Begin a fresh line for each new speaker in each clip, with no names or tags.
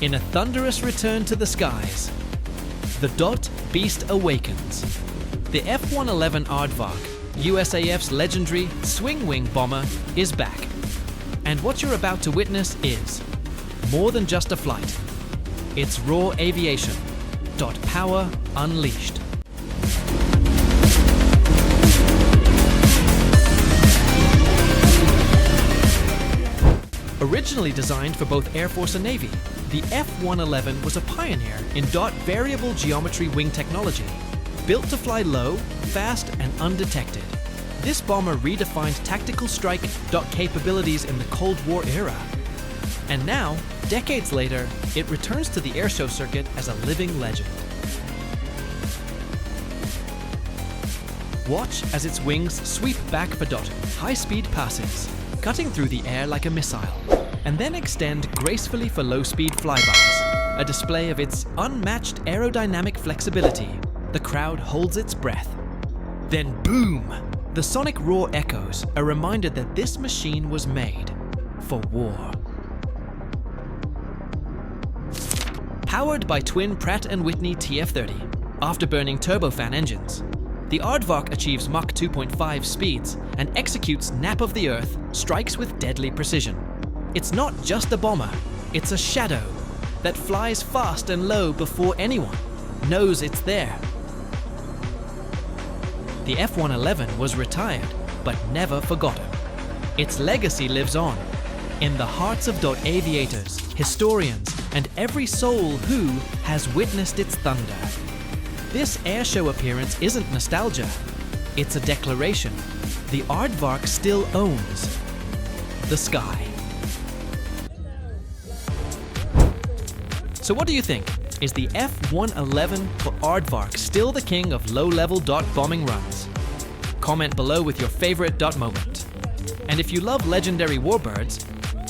in a thunderous return to the skies. The Dot Beast awakens. The F-111 Aardvark, USAF's legendary swing-wing bomber, is back. And what you're about to witness is more than just a flight. It's raw aviation. Dot power unleashed. Originally designed for both Air Force and Navy, the F-111 was a pioneer in dot variable geometry wing technology. Built to fly low, fast, and undetected, this bomber redefined tactical strike dot capabilities in the Cold War era. And now, decades later, it returns to the airshow circuit as a living legend. Watch as its wings sweep back for dot high-speed passes, cutting through the air like a missile, and then extend gracefully for low-speed flybys, a display of its unmatched aerodynamic flexibility. The crowd holds its breath. Then boom! The sonic roar echoes, a reminder that this machine was made for war. Powered by twin Pratt & Whitney TF30 afterburning turbofan engines, the Aardvark achieves Mach 2.5 speeds and executes nap of the Earth strikes with deadly precision. It's not just a bomber, it's a shadow that flies fast and low before anyone knows it's there. The F-111 was retired, but never forgotten. Its legacy lives on in the hearts of dot aviators, historians, and every soul who has witnessed its thunder. This airshow appearance isn't nostalgia, it's a declaration. The Aardvark still owns the sky. So what do you think? Is the F-111 for Aardvark still the king of low-level dot bombing runs? Comment below with your favorite dot moment. And if you love legendary warbirds,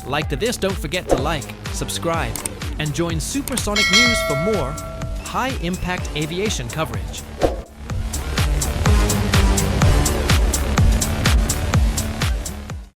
like this, don't forget to like, subscribe, and join Supersonic News for more high-impact aviation coverage.